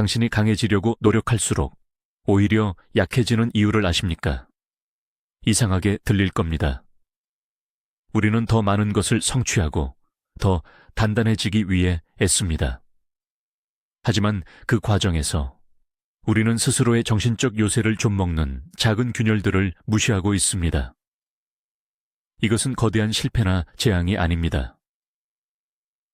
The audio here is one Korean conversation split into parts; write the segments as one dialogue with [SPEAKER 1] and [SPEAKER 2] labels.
[SPEAKER 1] 당신이 강해지려고 노력할수록 오히려 약해지는 이유를 아십니까? 이상하게 들릴 겁니다. 우리는 더 많은 것을 성취하고 더 단단해지기 위해 애씁니다. 하지만 그 과정에서 우리는 스스로의 정신적 요새를 좀먹는 작은 균열들을 무시하고 있습니다. 이것은 거대한 실패나 재앙이 아닙니다.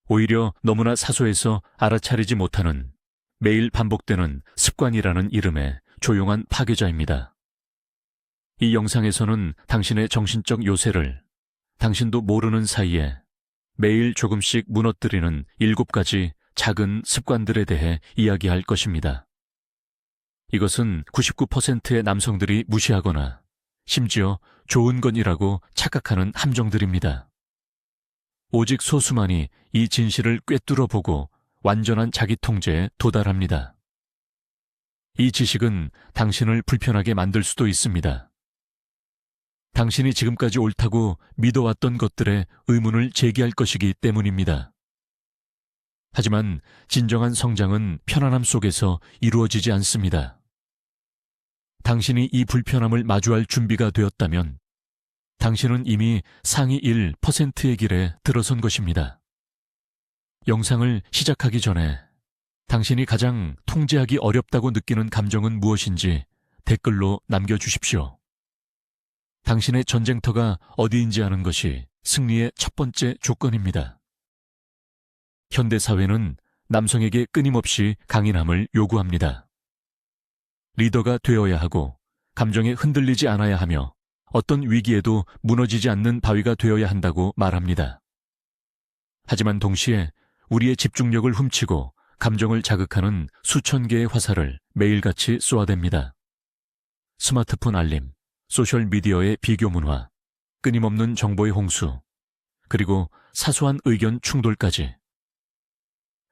[SPEAKER 1] 오히려 너무나 사소해서 알아차리지 못하는 매일 반복되는 습관이라는 이름의 조용한 파괴자입니다. 이 영상에서는 당신의 정신적 요새를 당신도 모르는 사이에 매일 조금씩 무너뜨리는 7가지 작은 습관들에 대해 이야기할 것입니다. 이것은 99%의 남성들이 무시하거나 심지어 좋은 건이라고 착각하는 함정들입니다. 오직 소수만이 이 진실을 꿰뚫어 보고 완전한 자기 통제에 도달합니다. 이 지식은 당신을 불편하게 만들 수도 있습니다. 당신이 지금까지 옳다고 믿어왔던 것들에 의문을 제기할 것이기 때문입니다. 하지만 진정한 성장은 편안함 속에서 이루어지지 않습니다. 당신이 이 불편함을 마주할 준비가 되었다면 당신은 이미 상위 1%의 길에 들어선 것입니다. 영상을 시작하기 전에 당신이 가장 통제하기 어렵다고 느끼는 감정은 무엇인지 댓글로 남겨주십시오. 당신의 전쟁터가 어디인지 아는 것이 승리의 첫 번째 조건입니다. 현대사회는 남성에게 끊임없이 강인함을 요구합니다. 리더가 되어야 하고 감정에 흔들리지 않아야 하며 어떤 위기에도 무너지지 않는 바위가 되어야 한다고 말합니다. 하지만 동시에 우리의 집중력을 훔치고 감정을 자극하는 수천 개의 화살을 매일같이 쏘아댑니다. 스마트폰 알림, 소셜미디어의 비교 문화, 끊임없는 정보의 홍수, 그리고 사소한 의견 충돌까지.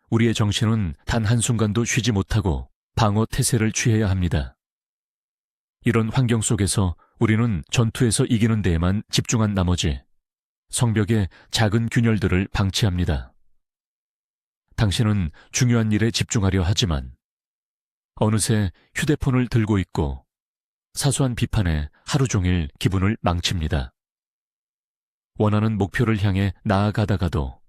[SPEAKER 1] 우리의 정신은 단 한순간도 쉬지 못하고 방어 태세를 취해야 합니다. 이런 환경 속에서 우리는 전투에서 이기는 데에만 집중한 나머지 성벽의 작은 균열들을 방치합니다. 당신은 중요한 일에 집중하려 하지만 어느새 휴대폰을 들고 있고 사소한 비판에 하루 종일 기분을 망칩니다. 원하는 목표를 향해 나아가다가도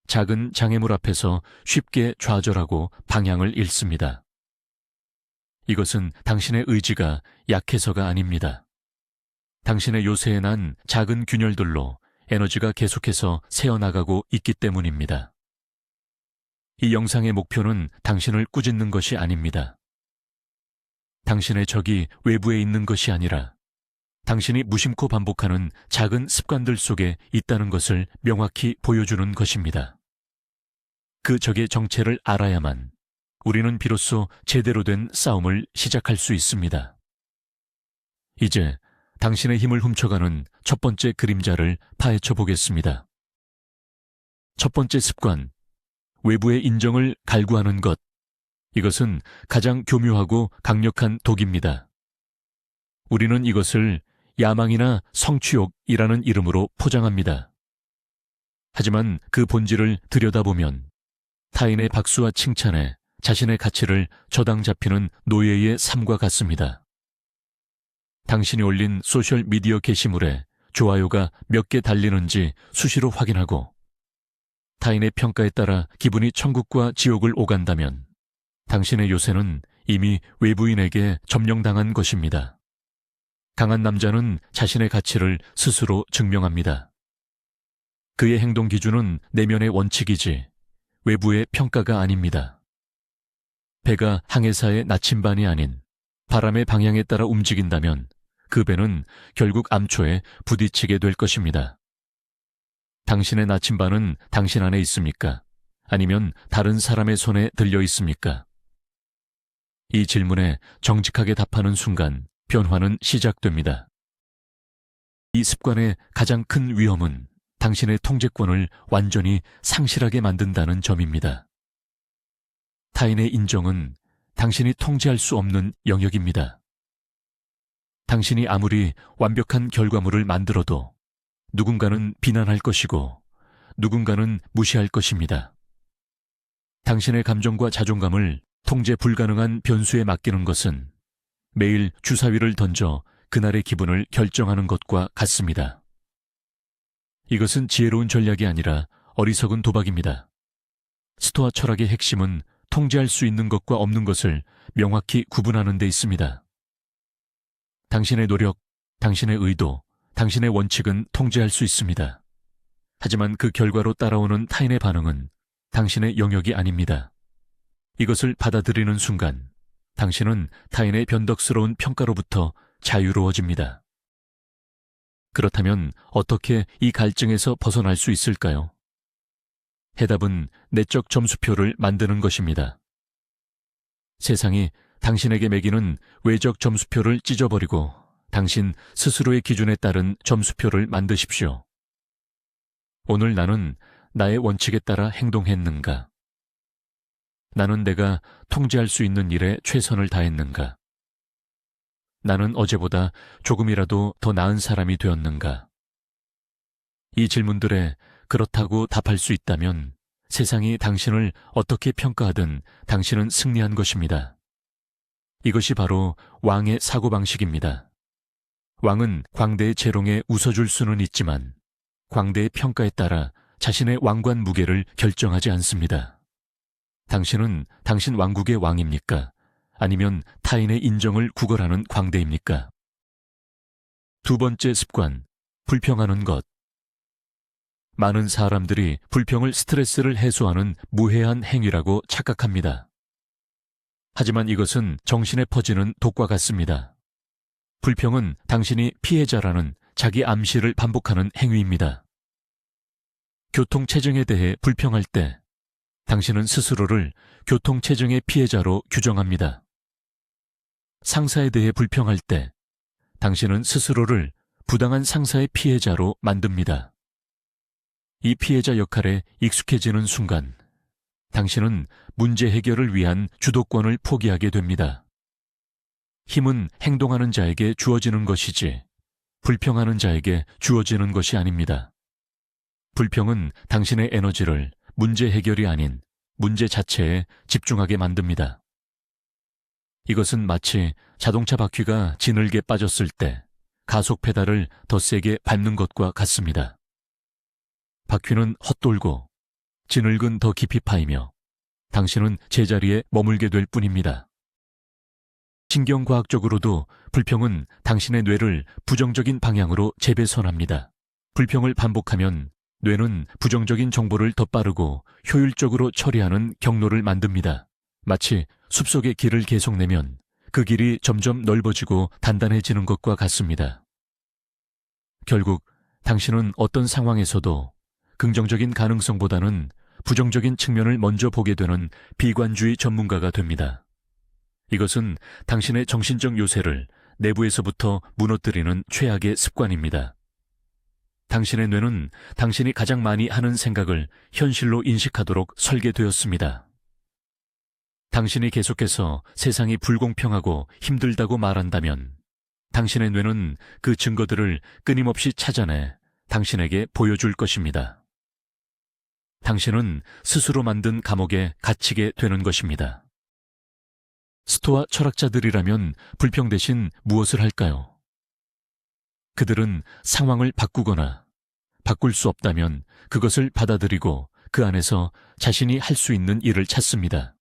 [SPEAKER 1] 작은 장애물 앞에서 쉽게 좌절하고 방향을 잃습니다. 이것은 당신의 의지가 약해서가 아닙니다. 당신의 요새에 난 작은 균열들로 에너지가 계속해서 새어나가고 있기 때문입니다. 이 영상의 목표는 당신을 꾸짖는 것이 아닙니다. 당신의 적이 외부에 있는 것이 아니라 당신이 무심코 반복하는 작은 습관들 속에 있다는 것을 명확히 보여주는 것입니다. 그 적의 정체를 알아야만 우리는 비로소 제대로 된 싸움을 시작할 수 있습니다. 이제 당신의 힘을 훔쳐가는 첫 번째 그림자를 파헤쳐 보겠습니다. 첫 번째 습관, 외부의 인정을 갈구하는 것. 이것은 가장 교묘하고 강력한 독입니다. 우리는 이것을 야망이나 성취욕이라는 이름으로 포장합니다. 하지만 그 본질을 들여다보면 타인의 박수와 칭찬에 자신의 가치를 저당 잡히는 노예의 삶과 같습니다. 당신이 올린 소셜미디어 게시물에 좋아요가 몇 개 달리는지 수시로 확인하고 타인의 평가에 따라 기분이 천국과 지옥을 오간다면 당신의 요새는 이미 외부인에게 점령당한 것입니다. 강한 남자는 자신의 가치를 스스로 증명합니다. 그의 행동 기준은 내면의 원칙이지 외부의 평가가 아닙니다. 배가 항해사의 나침반이 아닌 바람의 방향에 따라 움직인다면 그 배는 결국 암초에 부딪히게 될 것입니다. 당신의 나침반은 당신 안에 있습니까? 아니면 다른 사람의 손에 들려 있습니까? 이 질문에 정직하게 답하는 순간 변화는 시작됩니다. 이 습관의 가장 큰 위험은 당신의 통제권을 완전히 상실하게 만든다는 점입니다. 타인의 인정은 당신이 통제할 수 없는 영역입니다. 당신이 아무리 완벽한 결과물을 만들어도 누군가는 비난할 것이고 누군가는 무시할 것입니다. 당신의 감정과 자존감을 통제 불가능한 변수에 맡기는 것은 매일 주사위를 던져 그날의 기분을 결정하는 것과 같습니다. 이것은 지혜로운 전략이 아니라 어리석은 도박입니다. 스토아 철학의 핵심은 통제할 수 있는 것과 없는 것을 명확히 구분하는 데 있습니다. 당신의 노력, 당신의 의도, 당신의 원칙은 통제할 수 있습니다. 하지만 그 결과로 따라오는 타인의 반응은 당신의 영역이 아닙니다. 이것을 받아들이는 순간 당신은 타인의 변덕스러운 평가로부터 자유로워집니다. 그렇다면 어떻게 이 갈증에서 벗어날 수 있을까요? 해답은 내적 점수표를 만드는 것입니다. 세상이 당신에게 매기는 외적 점수표를 찢어버리고 당신 스스로의 기준에 따른 점수표를 만드십시오. 오늘 나는 나의 원칙에 따라 행동했는가? 나는 내가 통제할 수 있는 일에 최선을 다했는가? 나는 어제보다 조금이라도 더 나은 사람이 되었는가? 이 질문들에 그렇다고 답할 수 있다면 세상이 당신을 어떻게 평가하든 당신은 승리한 것입니다. 이것이 바로 왕의 사고방식입니다. 왕은 광대의 재롱에 웃어줄 수는 있지만 광대의 평가에 따라 자신의 왕관 무게를 결정하지 않습니다. 당신은 당신 왕국의 왕입니까? 아니면 타인의 인정을 구걸하는 광대입니까? 두 번째 습관, 불평하는 것. 많은 사람들이 불평을 스트레스를 해소하는 무해한 행위라고 착각합니다. 하지만 이것은 정신에 퍼지는 독과 같습니다. 불평은 당신이 피해자라는 자기 암시를 반복하는 행위입니다. 교통체증에 대해 불평할 때 당신은 스스로를 교통체증의 피해자로 규정합니다. 상사에 대해 불평할 때 당신은 스스로를 부당한 상사의 피해자로 만듭니다. 이 피해자 역할에 익숙해지는 순간 당신은 문제 해결을 위한 주도권을 포기하게 됩니다. 힘은 행동하는 자에게 주어지는 것이지 불평하는 자에게 주어지는 것이 아닙니다. 불평은 당신의 에너지를 문제 해결이 아닌 문제 자체에 집중하게 만듭니다. 이것은 마치 자동차 바퀴가 지늘게 빠졌을 때 가속 페달을 더 세게 밟는 것과 같습니다. 바퀴는 헛돌고 지늘근 더 깊이 파이며 당신은 제자리에 머물게 될 뿐입니다. 신경과학적으로도 불평은 당신의 뇌를 부정적인 방향으로 재배선합니다. 불평을 반복하면 뇌는 부정적인 정보를 더 빠르고 효율적으로 처리하는 경로를 만듭니다. 마치 숲속의 길을 계속 내면 그 길이 점점 넓어지고 단단해지는 것과 같습니다. 결국 당신은 어떤 상황에서도 긍정적인 가능성보다는 부정적인 측면을 먼저 보게 되는 비관주의 전문가가 됩니다. 이것은 당신의 정신적 요새를 내부에서부터 무너뜨리는 최악의 습관입니다. 당신의 뇌는 당신이 가장 많이 하는 생각을 현실로 인식하도록 설계되었습니다. 당신이 계속해서 세상이 불공평하고 힘들다고 말한다면 당신의 뇌는 그 증거들을 끊임없이 찾아내 당신에게 보여줄 것입니다. 당신은 스스로 만든 감옥에 갇히게 되는 것입니다. 스토아 철학자들이라면 불평 대신 무엇을 할까요? 그들은 상황을 바꾸거나 바꿀 수 없다면 그것을 받아들이고 그 안에서 자신이 할 수 있는 일을 찾습니다.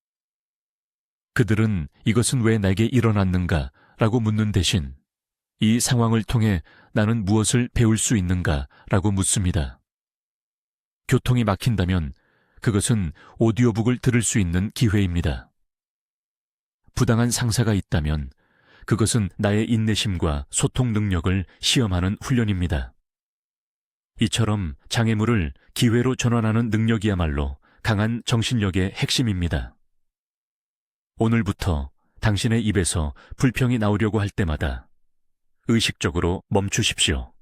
[SPEAKER 1] 그들은 이것은 왜 내게 일어났는가 라고 묻는 대신 이 상황을 통해 나는 무엇을 배울 수 있는가 라고 묻습니다. 교통이 막힌다면 그것은 오디오북을 들을 수 있는 기회입니다. 부당한 상사가 있다면 그것은 나의 인내심과 소통 능력을 시험하는 훈련입니다. 이처럼 장애물을 기회로 전환하는 능력이야말로 강한 정신력의 핵심입니다. 오늘부터 당신의 입에서 불평이 나오려고 할 때마다 의식적으로 멈추십시오.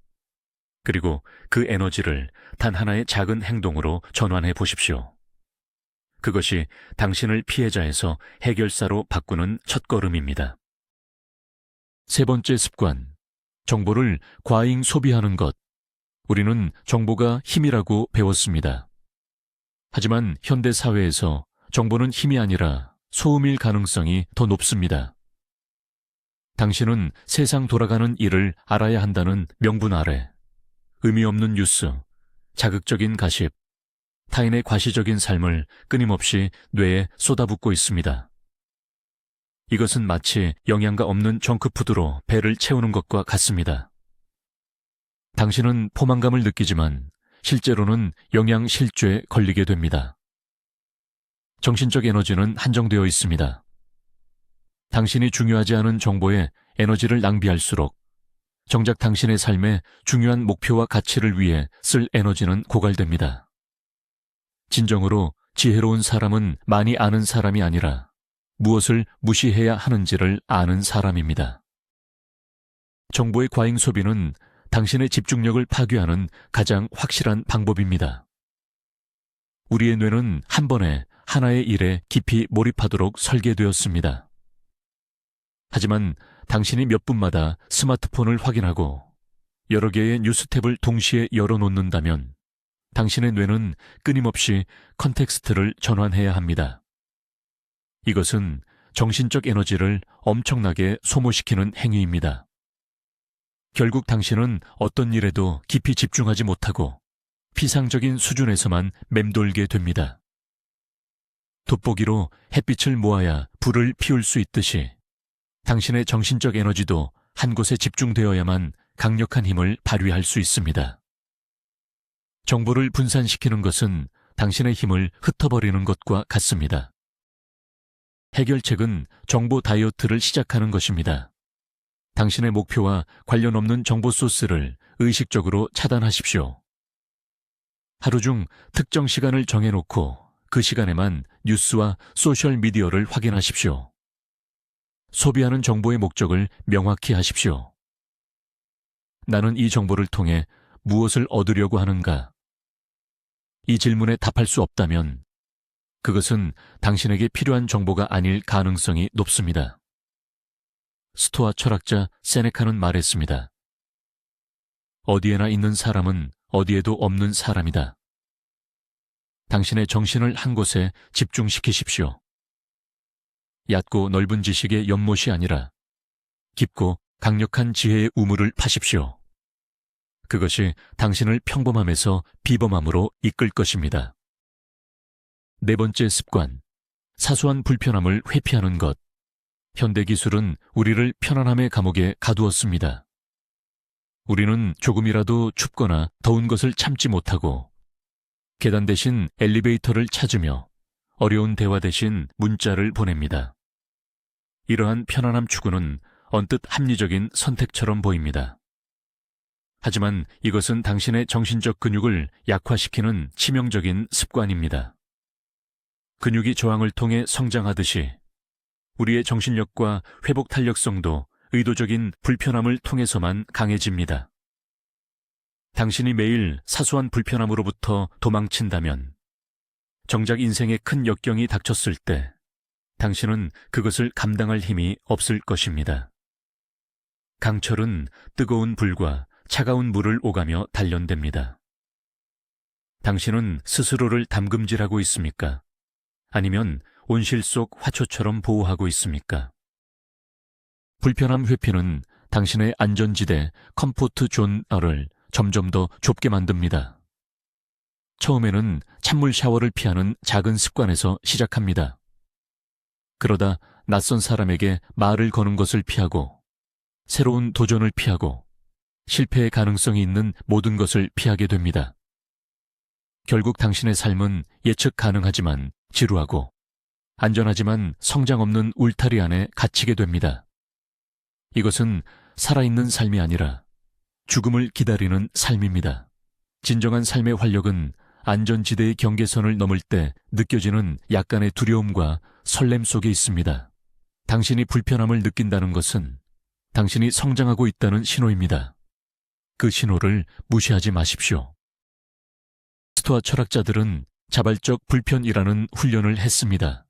[SPEAKER 1] 그리고 그 에너지를 단 하나의 작은 행동으로 전환해 보십시오. 그것이 당신을 피해자에서 해결사로 바꾸는 첫걸음입니다. 세 번째 습관, 정보를 과잉 소비하는 것. 우리는 정보가 힘이라고 배웠습니다. 하지만 현대 사회에서 정보는 힘이 아니라 소음일 가능성이 더 높습니다. 당신은 세상 돌아가는 일을 알아야 한다는 명분 아래 의미 없는 뉴스, 자극적인 가십, 타인의 과시적인 삶을 끊임없이 뇌에 쏟아붓고 있습니다. 이것은 마치 영양가 없는 정크푸드로 배를 채우는 것과 같습니다. 당신은 포만감을 느끼지만 실제로는 영양실조에 걸리게 됩니다. 정신적 에너지는 한정되어 있습니다. 당신이 중요하지 않은 정보에 에너지를 낭비할수록 정작 당신의 삶에 중요한 목표와 가치를 위해 쓸 에너지는 고갈됩니다. 진정으로 지혜로운 사람은 많이 아는 사람이 아니라 무엇을 무시해야 하는지를 아는 사람입니다. 정보의 과잉 소비는 당신의 집중력을 파괴하는 가장 확실한 방법입니다. 우리의 뇌는 한 번에 하나의 일에 깊이 몰입하도록 설계되었습니다. 하지만 당신이 몇 분마다 스마트폰을 확인하고 여러 개의 뉴스 탭을 동시에 열어놓는다면 당신의 뇌는 끊임없이 컨텍스트를 전환해야 합니다. 이것은 정신적 에너지를 엄청나게 소모시키는 행위입니다. 결국 당신은 어떤 일에도 깊이 집중하지 못하고 피상적인 수준에서만 맴돌게 됩니다. 돋보기로 햇빛을 모아야 불을 피울 수 있듯이 당신의 정신적 에너지도 한 곳에 집중되어야만 강력한 힘을 발휘할 수 있습니다. 정보를 분산시키는 것은 당신의 힘을 흩어버리는 것과 같습니다. 해결책은 정보 다이어트를 시작하는 것입니다. 당신의 목표와 관련 없는 정보 소스를 의식적으로 차단하십시오. 하루 중 특정 시간을 정해놓고 그 시간에만 뉴스와 소셜미디어를 확인하십시오. 소비하는 정보의 목적을 명확히 하십시오. 나는 이 정보를 통해 무엇을 얻으려고 하는가? 이 질문에 답할 수 없다면 그것은 당신에게 필요한 정보가 아닐 가능성이 높습니다. 스토아 철학자 세네카는 말했습니다. 어디에나 있는 사람은 어디에도 없는 사람이다. 당신의 정신을 한 곳에 집중시키십시오. 얕고 넓은 지식의 연못이 아니라 깊고 강력한 지혜의 우물을 파십시오. 그것이 당신을 평범함에서 비범함으로 이끌 것입니다. 네 번째 습관, 사소한 불편함을 회피하는 것. 현대기술은 우리를 편안함의 감옥에 가두었습니다. 우리는 조금이라도 춥거나 더운 것을 참지 못하고 계단 대신 엘리베이터를 찾으며 어려운 대화 대신 문자를 보냅니다. 이러한 편안함 추구는 언뜻 합리적인 선택처럼 보입니다. 하지만 이것은 당신의 정신적 근육을 약화시키는 치명적인 습관입니다. 근육이 저항을 통해 성장하듯이 우리의 정신력과 회복 탄력성도 의도적인 불편함을 통해서만 강해집니다. 당신이 매일 사소한 불편함으로부터 도망친다면 정작 인생의 큰 역경이 닥쳤을 때 당신은 그것을 감당할 힘이 없을 것입니다. 강철은 뜨거운 불과 차가운 물을 오가며 단련됩니다. 당신은 스스로를 담금질하고 있습니까? 아니면 온실 속 화초처럼 보호하고 있습니까? 불편함 회피는 당신의 안전지대 컴포트 존을 점점 더 좁게 만듭니다. 처음에는 찬물 샤워를 피하는 작은 습관에서 시작합니다. 그러다 낯선 사람에게 말을 거는 것을 피하고 새로운 도전을 피하고 실패의 가능성이 있는 모든 것을 피하게 됩니다. 결국 당신의 삶은 예측 가능하지만 지루하고 안전하지만 성장 없는 울타리 안에 갇히게 됩니다. 이것은 살아있는 삶이 아니라 죽음을 기다리는 삶입니다. 진정한 삶의 활력은 안전지대의 경계선을 넘을 때 느껴지는 약간의 두려움과 설렘 속에 있습니다. 당신이 불편함을 느낀다는 것은 당신이 성장하고 있다는 신호입니다. 그 신호를 무시하지 마십시오. 스토아 철학자들은 자발적 불편이라는 훈련을 했습니다.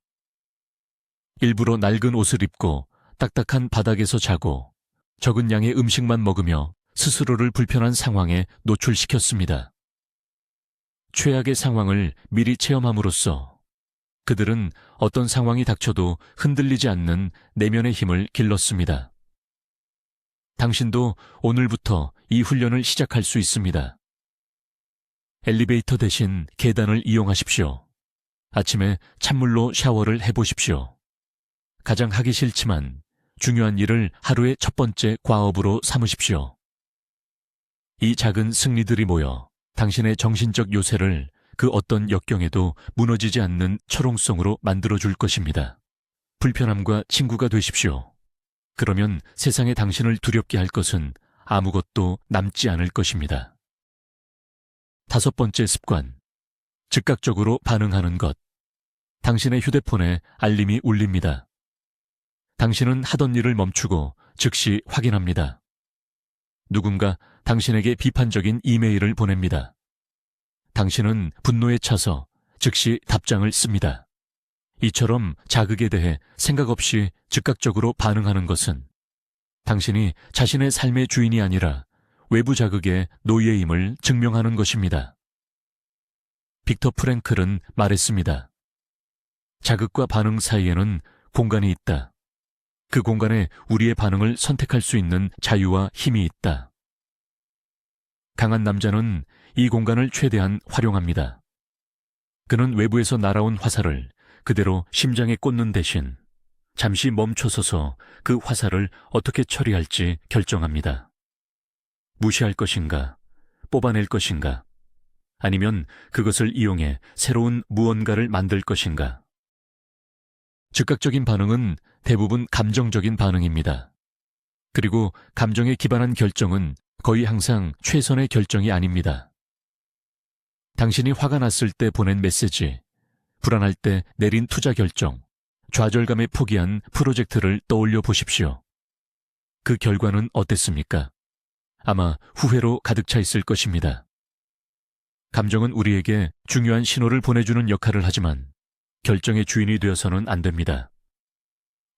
[SPEAKER 1] 일부러 낡은 옷을 입고 딱딱한 바닥에서 자고 적은 양의 음식만 먹으며 스스로를 불편한 상황에 노출시켰습니다. 최악의 상황을 미리 체험함으로써 그들은 어떤 상황이 닥쳐도 흔들리지 않는 내면의 힘을 길렀습니다. 당신도 오늘부터 이 훈련을 시작할 수 있습니다. 엘리베이터 대신 계단을 이용하십시오. 아침에 찬물로 샤워를 해보십시오. 가장 하기 싫지만 중요한 일을 하루의 첫 번째 과업으로 삼으십시오. 이 작은 승리들이 모여 당신의 정신적 요새를 그 어떤 역경에도 무너지지 않는 철옹성으로 만들어줄 것입니다. 불편함과 친구가 되십시오. 그러면 세상에 당신을 두렵게 할 것은 아무것도 남지 않을 것입니다. 5번째 습관, 즉각적으로 반응하는 것. 당신의 휴대폰에 알림이 울립니다. 당신은 하던 일을 멈추고 즉시 확인합니다. 누군가 당신에게 비판적인 이메일을 보냅니다. 당신은 분노에 차서 즉시 답장을 씁니다. 이처럼 자극에 대해 생각 없이 즉각적으로 반응하는 것은 당신이 자신의 삶의 주인이 아니라 외부 자극의 노예임을 증명하는 것입니다. 빅터 프랭클은 말했습니다. 자극과 반응 사이에는 공간이 있다. 그 공간에 우리의 반응을 선택할 수 있는 자유와 힘이 있다. 강한 남자는 이 공간을 최대한 활용합니다. 그는 외부에서 날아온 화살을 그대로 심장에 꽂는 대신 잠시 멈춰서서 그 화살을 어떻게 처리할지 결정합니다. 무시할 것인가, 뽑아낼 것인가, 아니면 그것을 이용해 새로운 무언가를 만들 것인가. 즉각적인 반응은 대부분 감정적인 반응입니다. 그리고 감정에 기반한 결정은 거의 항상 최선의 결정이 아닙니다. 당신이 화가 났을 때 보낸 메시지, 불안할 때 내린 투자 결정, 좌절감에 포기한 프로젝트를 떠올려 보십시오. 그 결과는 어땠습니까? 아마 후회로 가득 차 있을 것입니다. 감정은 우리에게 중요한 신호를 보내주는 역할을 하지만 결정의 주인이 되어서는 안 됩니다.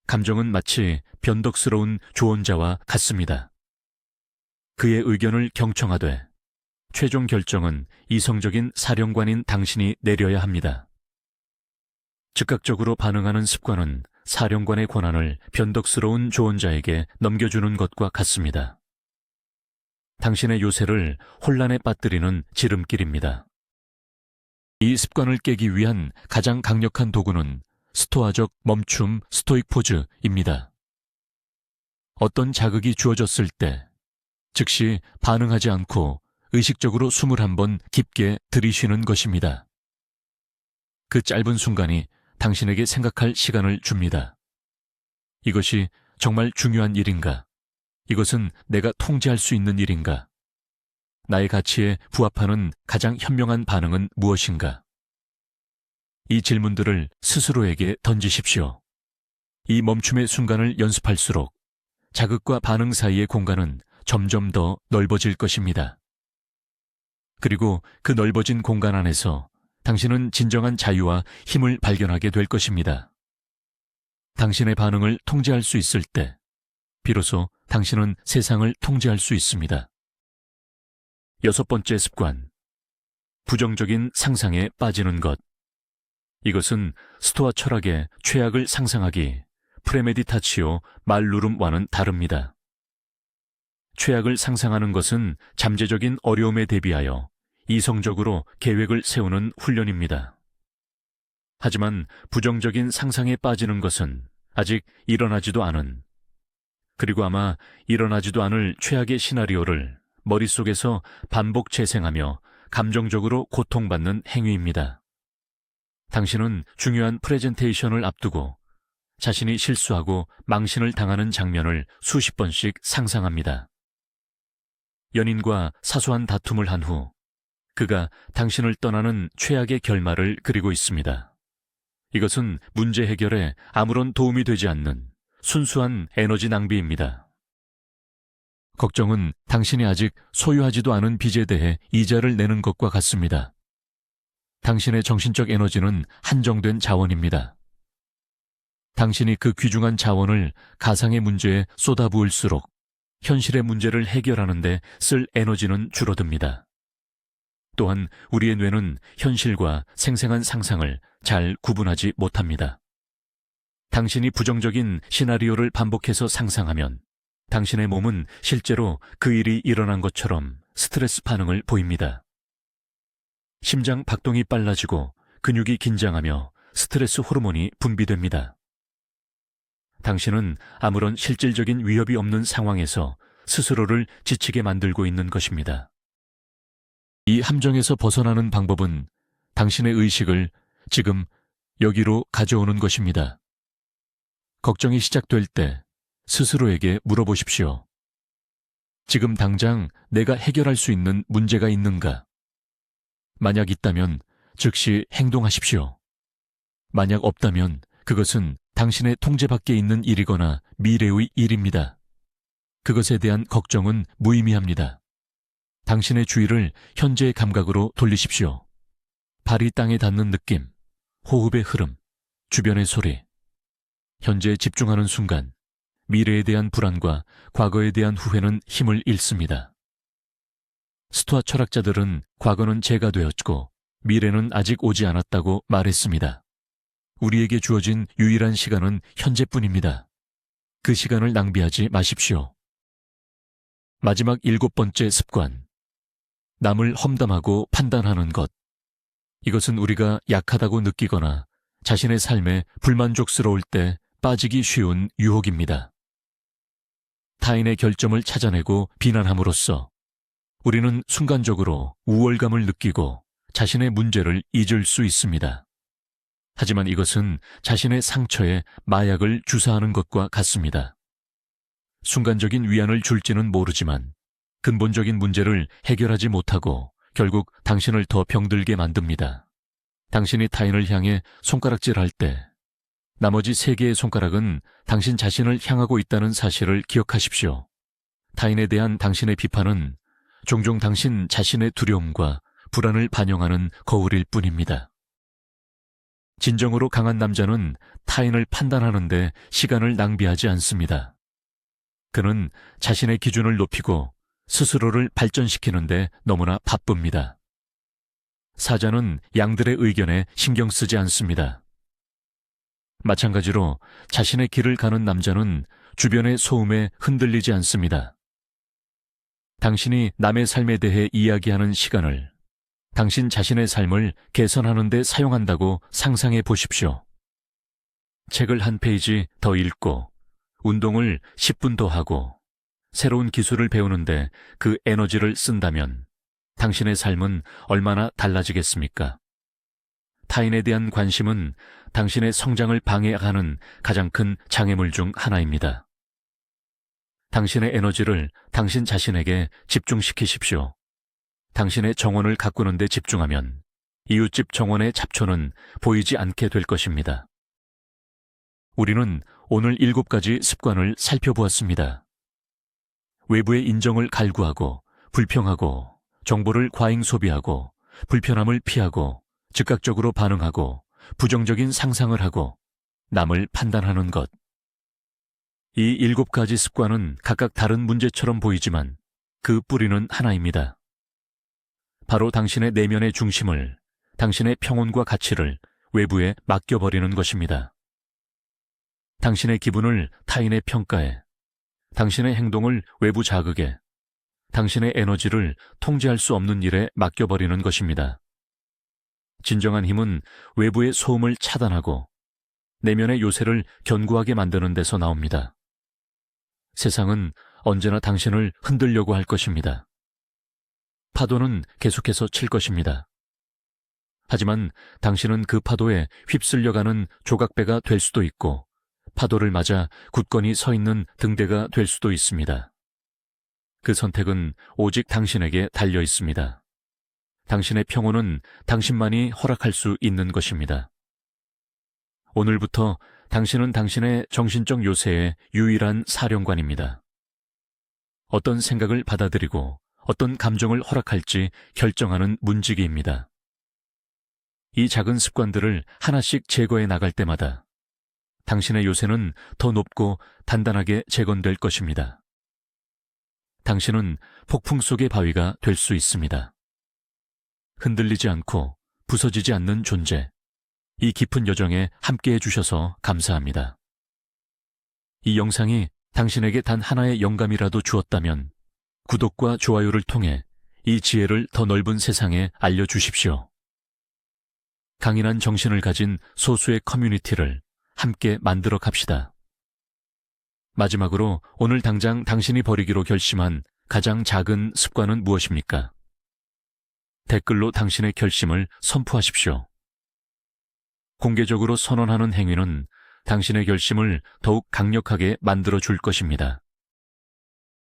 [SPEAKER 1] 감정은 마치 변덕스러운 조언자와 같습니다. 그의 의견을 경청하되 최종 결정은 이성적인 사령관인 당신이 내려야 합니다. 즉각적으로 반응하는 습관은 사령관의 권한을 변덕스러운 조언자에게 넘겨주는 것과 같습니다. 당신의 요새를 혼란에 빠뜨리는 지름길입니다. 이 습관을 깨기 위한 가장 강력한 도구는 스토아적 멈춤 스토익 포즈입니다. 어떤 자극이 주어졌을 때 즉시 반응하지 않고 의식적으로 숨을 한번 깊게 들이쉬는 것입니다. 그 짧은 순간이 당신에게 생각할 시간을 줍니다. 이것이 정말 중요한 일인가? 이것은 내가 통제할 수 있는 일인가? 나의 가치에 부합하는 가장 현명한 반응은 무엇인가? 이 질문들을 스스로에게 던지십시오. 이 멈춤의 순간을 연습할수록 자극과 반응 사이의 공간은 점점 더 넓어질 것입니다. 그리고 그 넓어진 공간 안에서 당신은 진정한 자유와 힘을 발견하게 될 것입니다. 당신의 반응을 통제할 수 있을 때 비로소 당신은 세상을 통제할 수 있습니다. 6번째 습관, 부정적인 상상에 빠지는 것. 이것은 스토아 철학의 최악을 상상하기, 프레메디타치오 말루름과는 다릅니다. 최악을 상상하는 것은 잠재적인 어려움에 대비하여 이성적으로 계획을 세우는 훈련입니다. 하지만 부정적인 상상에 빠지는 것은 아직 일어나지도 않은, 그리고 아마 일어나지도 않을 최악의 시나리오를 머릿속에서 반복 재생하며 감정적으로 고통받는 행위입니다. 당신은 중요한 프레젠테이션을 앞두고 자신이 실수하고 망신을 당하는 장면을 수십 번씩 상상합니다. 연인과 사소한 다툼을 한 후 그가 당신을 떠나는 최악의 결말을 그리고 있습니다. 이것은 문제 해결에 아무런 도움이 되지 않는 순수한 에너지 낭비입니다. 걱정은 당신이 아직 소유하지도 않은 빚에 대해 이자를 내는 것과 같습니다. 당신의 정신적 에너지는 한정된 자원입니다. 당신이 그 귀중한 자원을 가상의 문제에 쏟아부을수록 현실의 문제를 해결하는 데 쓸 에너지는 줄어듭니다. 또한 우리의 뇌는 현실과 생생한 상상을 잘 구분하지 못합니다. 당신이 부정적인 시나리오를 반복해서 상상하면 당신의 몸은 실제로 그 일이 일어난 것처럼 스트레스 반응을 보입니다. 심장 박동이 빨라지고 근육이 긴장하며 스트레스 호르몬이 분비됩니다. 당신은 아무런 실질적인 위협이 없는 상황에서 스스로를 지치게 만들고 있는 것입니다. 이 함정에서 벗어나는 방법은 당신의 의식을 지금 여기로 가져오는 것입니다. 걱정이 시작될 때 스스로에게 물어보십시오. 지금 당장 내가 해결할 수 있는 문제가 있는가? 만약 있다면 즉시 행동하십시오. 만약 없다면 그것은 당신의 통제 밖에 있는 일이거나 미래의 일입니다. 그것에 대한 걱정은 무의미합니다. 당신의 주의를 현재의 감각으로 돌리십시오. 발이 땅에 닿는 느낌, 호흡의 흐름, 주변의 소리. 현재에 집중하는 순간 미래에 대한 불안과 과거에 대한 후회는 힘을 잃습니다. 스토아 철학자들은 과거는 재가 되었고 미래는 아직 오지 않았다고 말했습니다. 우리에게 주어진 유일한 시간은 현재뿐입니다. 그 시간을 낭비하지 마십시오. 마지막 7번째 습관. 남을 험담하고 판단하는 것. 이것은 우리가 약하다고 느끼거나 자신의 삶에 불만족스러울 때 빠지기 쉬운 유혹입니다. 타인의 결점을 찾아내고 비난함으로써 우리는 순간적으로 우월감을 느끼고 자신의 문제를 잊을 수 있습니다. 하지만 이것은 자신의 상처에 마약을 주사하는 것과 같습니다. 순간적인 위안을 줄지는 모르지만 근본적인 문제를 해결하지 못하고 결국 당신을 더 병들게 만듭니다. 당신이 타인을 향해 손가락질할 때 나머지 3개의 손가락은 당신 자신을 향하고 있다는 사실을 기억하십시오. 타인에 대한 당신의 비판은 종종 당신 자신의 두려움과 불안을 반영하는 거울일 뿐입니다. 진정으로 강한 남자는 타인을 판단하는데 시간을 낭비하지 않습니다. 그는 자신의 기준을 높이고 스스로를 발전시키는데 너무나 바쁩니다. 사자는 양들의 의견에 신경 쓰지 않습니다. 마찬가지로 자신의 길을 가는 남자는 주변의 소음에 흔들리지 않습니다. 당신이 남의 삶에 대해 이야기하는 시간을 당신 자신의 삶을 개선하는 데 사용한다고 상상해 보십시오. 책을 한 페이지 더 읽고 운동을 10분 더 하고 새로운 기술을 배우는데 그 에너지를 쓴다면 당신의 삶은 얼마나 달라지겠습니까? 타인에 대한 관심은 당신의 성장을 방해하는 가장 큰 장애물 중 하나입니다. 당신의 에너지를 당신 자신에게 집중시키십시오. 당신의 정원을 가꾸는 데 집중하면 이웃집 정원의 잡초는 보이지 않게 될 것입니다. 우리는 오늘 7가지 습관을 살펴보았습니다. 외부의 인정을 갈구하고 불평하고 정보를 과잉 소비하고 불편함을 피하고 즉각적으로 반응하고 부정적인 상상을 하고 남을 판단하는 것. 이 7가지 습관은 각각 다른 문제처럼 보이지만 그 뿌리는 하나입니다. 바로 당신의 내면의 중심을, 당신의 평온과 가치를 외부에 맡겨버리는 것입니다. 당신의 기분을 타인의 평가에, 당신의 행동을 외부 자극에, 당신의 에너지를 통제할 수 없는 일에 맡겨버리는 것입니다. 진정한 힘은 외부의 소음을 차단하고 내면의 요새를 견고하게 만드는 데서 나옵니다. 세상은 언제나 당신을 흔들려고 할 것입니다. 파도는 계속해서 칠 것입니다. 하지만 당신은 그 파도에 휩쓸려가는 조각배가 될 수도 있고 파도를 맞아 굳건히 서 있는 등대가 될 수도 있습니다. 그 선택은 오직 당신에게 달려 있습니다. 당신의 평온은 당신만이 허락할 수 있는 것입니다. 오늘부터 당신은 당신의 정신적 요새의 유일한 사령관입니다. 어떤 생각을 받아들이고 어떤 감정을 허락할지 결정하는 문지기입니다. 이 작은 습관들을 하나씩 제거해 나갈 때마다 당신의 요새는 더 높고 단단하게 재건될 것입니다. 당신은 폭풍 속의 바위가 될 수 있습니다. 흔들리지 않고 부서지지 않는 존재. 이 깊은 여정에 함께해 주셔서 감사합니다. 이 영상이 당신에게 단 하나의 영감이라도 주었다면 구독과 좋아요를 통해 이 지혜를 더 넓은 세상에 알려주십시오. 강인한 정신을 가진 소수의 커뮤니티를 함께 만들어 갑시다. 마지막으로 오늘 당장 당신이 버리기로 결심한 가장 작은 습관은 무엇입니까? 댓글로 당신의 결심을 선포하십시오. 공개적으로 선언하는 행위는 당신의 결심을 더욱 강력하게 만들어 줄 것입니다.